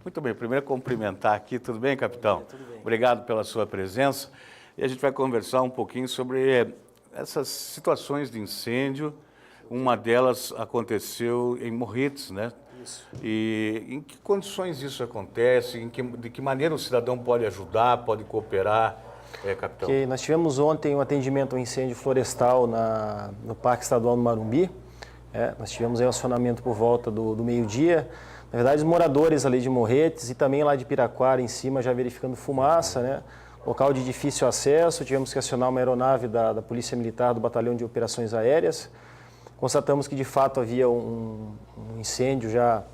Muito bem, primeiro cumprimentar aqui, tudo bem, capitão? Tudo bem. Obrigado pela sua presença. E a gente vai conversar um pouquinho sobre essas situações de incêndio. Uma delas aconteceu em Morretes, né? Isso. E em que condições isso acontece? De que maneira o cidadão pode ajudar, pode cooperar, capitão? Okay, nós tivemos ontem um atendimento ao incêndio florestal no Parque Estadual do Marumbi. Nós tivemos aí um acionamento por volta do meio-dia. Na verdade, os moradores ali de Morretes e também lá de Piraquara em cima já verificando fumaça, né? Local de difícil acesso, tivemos que acionar uma aeronave da Polícia Militar do Batalhão de Operações Aéreas. Constatamos que de fato havia um incêndio já,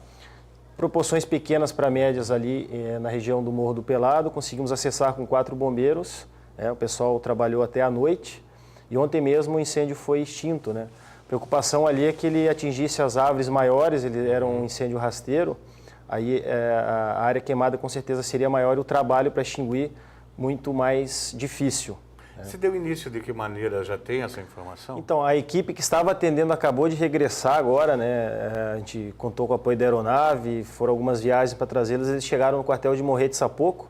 proporções pequenas para médias ali na região do Morro do Pelado. Conseguimos acessar com 4 bombeiros, o pessoal trabalhou até a noite e ontem mesmo o incêndio foi extinto, né? A preocupação ali é que ele atingisse as árvores maiores, ele era um incêndio rasteiro, aí a área queimada com certeza seria maior e o trabalho para extinguir muito mais difícil. Se deu início de que maneira? Já tem essa informação? Então, a equipe que estava atendendo acabou de regressar agora, né? A gente contou com o apoio da aeronave, foram algumas viagens para trazê-los, eles chegaram no quartel de Morretes há pouco,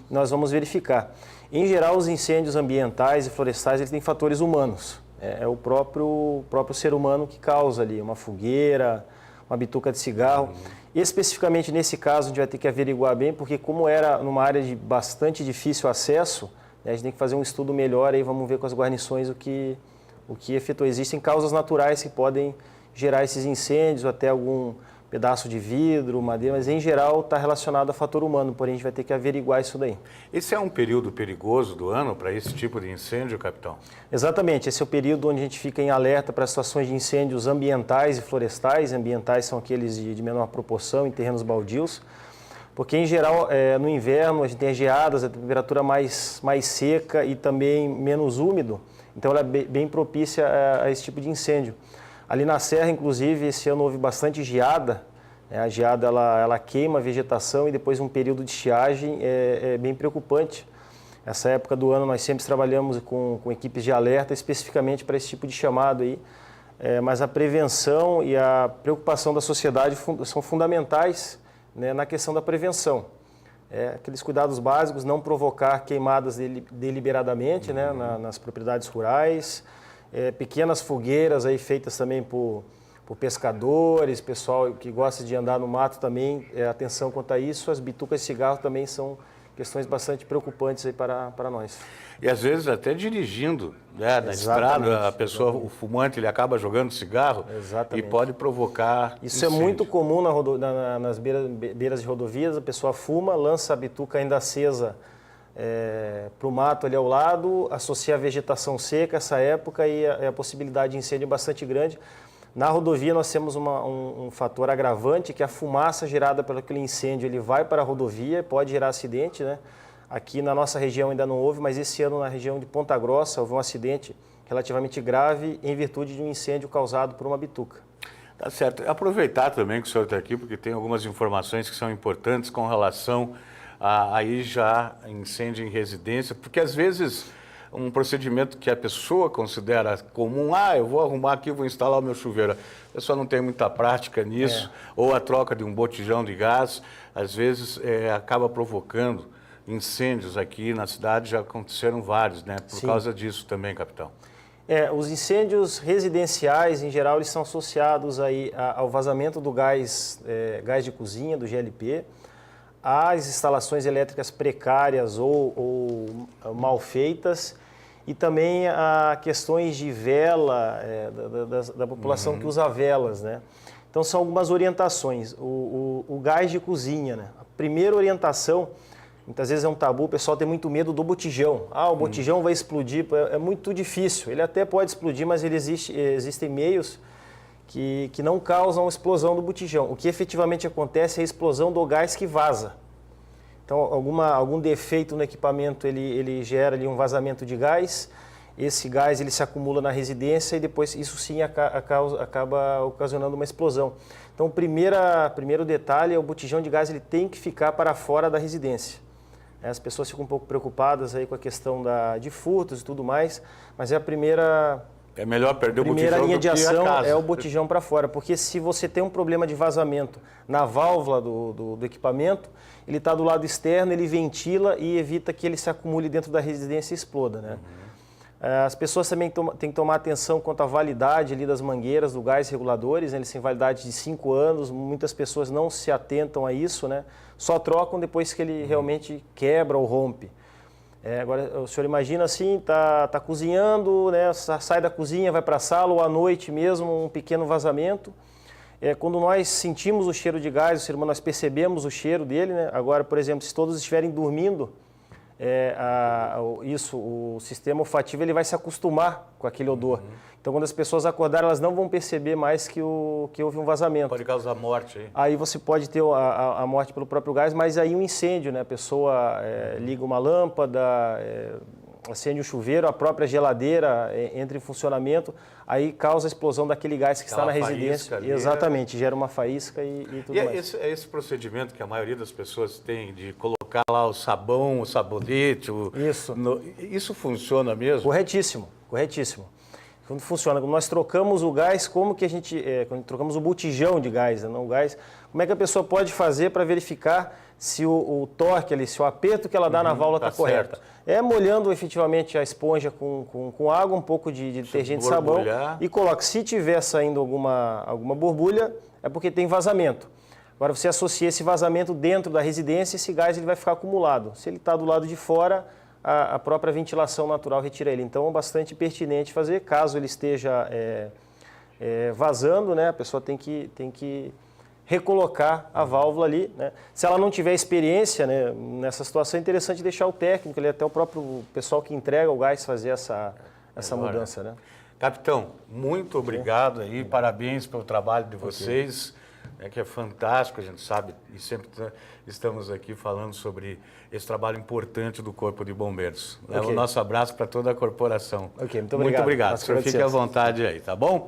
e nós vamos verificar. Em geral, os incêndios ambientais e florestais eles têm fatores humanos. É o próprio ser humano que causa ali, uma fogueira, uma bituca de cigarro. Especificamente nesse caso, a gente vai ter que averiguar bem, porque como era numa área de bastante difícil acesso, a gente tem que fazer um estudo melhor, aí vamos ver com as guarnições o que efetuou. Existem causas naturais que podem gerar esses incêndios, até algum pedaço de vidro, madeira, mas em geral está relacionado a fator humano, porém a gente vai ter que averiguar isso daí. Esse é um período perigoso do ano para esse tipo de incêndio, capitão? Exatamente, esse é o período onde a gente fica em alerta para situações de incêndios ambientais e florestais. Ambientais são aqueles de menor proporção, em terrenos baldios, porque em geral no inverno a gente tem as geadas, a temperatura mais seca e também menos úmido, então ela é bem propícia a esse tipo de incêndio. Ali na serra, inclusive, esse ano houve bastante geada. A geada ela queima a vegetação e depois um período de estiagem é bem preocupante. Essa época do ano nós sempre trabalhamos com equipes de alerta especificamente para esse tipo de chamado aí. Mas a prevenção e a preocupação da sociedade são fundamentais, né, na questão da prevenção. Aqueles cuidados básicos, não provocar queimadas deliberadamente, né, nas propriedades rurais. Pequenas fogueiras aí feitas também por pescadores, pessoal que gosta de andar no mato também, atenção quanto a isso. As bitucas de cigarro também são questões bastante preocupantes aí para nós. E às vezes até dirigindo, né, na estrada, a pessoa, o fumante, ele acaba jogando cigarro. Exatamente. E pode provocar isso incêndio. É muito comum nas beiras de rodovias, a pessoa fuma, lança a bituca ainda acesa para o mato ali ao lado, associa a vegetação seca essa época e a possibilidade de incêndio é bastante grande. Na rodovia nós temos um fator agravante, que a fumaça gerada pelo aquele incêndio ele vai para a rodovia, pode gerar acidente, né? Aqui na nossa região ainda não houve, mas esse ano na região de Ponta Grossa houve um acidente relativamente grave em virtude de um incêndio causado por uma bituca. Tá certo. Aproveitar também que o senhor está aqui, porque tem algumas informações que são importantes com relação aí já incêndio em residência, porque às vezes um procedimento que a pessoa considera comum, eu vou arrumar aqui, vou instalar o meu chuveiro, a pessoa não tem muita prática nisso, ou a troca de um botijão de gás, às vezes acaba provocando incêndios aqui na cidade, já aconteceram vários, né, por causa disso também, capitão. Os incêndios residenciais, em geral, eles são associados aí ao vazamento do gás de cozinha, do GLP, às instalações elétricas precárias ou mal feitas e também a questões de vela, da população que usa velas, né? Então são algumas orientações. O gás de cozinha, né? A primeira orientação, muitas vezes é um tabu, o pessoal tem muito medo do botijão. O botijão vai explodir, é muito difícil. Ele até pode explodir, mas existem meios que não causam a explosão do botijão. O que efetivamente acontece é a explosão do gás que vaza. Então, algum defeito no equipamento, ele gera ali um vazamento de gás, esse gás ele se acumula na residência e depois isso sim acaba ocasionando uma explosão. Então, o primeiro detalhe é o botijão de gás ele tem que ficar para fora da residência. As pessoas ficam um pouco preocupadas aí com a questão de furtos e tudo mais, mas é a primeira É melhor perder o Primeira botijão linha do de que ação a casa. é o botijão para fora, porque se você tem um problema de vazamento na válvula do equipamento, ele está do lado externo, ele ventila e evita que ele se acumule dentro da residência e exploda, né? As pessoas também têm que tomar atenção quanto à validade ali das mangueiras do gás reguladores, né? Eles têm validade de 5 anos, muitas pessoas não se atentam a isso, né? Só trocam depois que ele realmente quebra ou rompe. Agora, o senhor imagina assim, tá cozinhando, né? Sai da cozinha, vai para a sala ou à noite mesmo, um pequeno vazamento. Quando nós sentimos o cheiro de gás, o ser humano, nós percebemos o cheiro dele, né? Agora, por exemplo, se todos estiverem dormindo, o sistema olfativo ele vai se acostumar com aquele odor. Então, quando as pessoas acordarem, elas não vão perceber mais que houve um vazamento. Pode causar morte aí. Aí você pode ter a morte pelo próprio gás, mas aí um incêndio, né? A pessoa liga uma lâmpada, acende o chuveiro, a própria geladeira entra em funcionamento, aí causa a explosão daquele gás que está na residência. Ali, Exatamente, gera uma faísca e tudo mais. É esse procedimento que a maioria das pessoas tem de colocar lá o sabão, o sabonete. Isso funciona mesmo? Corretíssimo, corretíssimo. Quando funciona, quando nós trocamos o gás, como que a gente, quando trocamos o botijão de gás, né, não o gás, como é que a pessoa pode fazer para verificar se o torque ali, se o aperto que ela dá na válvula está correto? Molhando efetivamente a esponja com água, um pouco de detergente e sabão e coloca. Se tiver saindo alguma borbulha, é porque tem vazamento. Agora você associa esse vazamento dentro da residência, esse gás ele vai ficar acumulado. Se ele está do lado de fora, a própria ventilação natural retira ele. Então é bastante pertinente fazer, caso ele esteja vazando, né? A pessoa tem que recolocar a válvula ali, né? Se ela não tiver experiência, né, nessa situação, é interessante deixar o técnico, até o próprio pessoal que entrega o gás fazer essa mudança, né? Capitão, muito obrigado aí, parabéns pelo trabalho de vocês, que é fantástico, a gente sabe, e sempre estamos aqui falando sobre esse trabalho importante do Corpo de Bombeiros. Leva o nosso abraço para toda a corporação. Muito obrigado. Muito obrigado. O senhor fique à vontade aí, tá bom?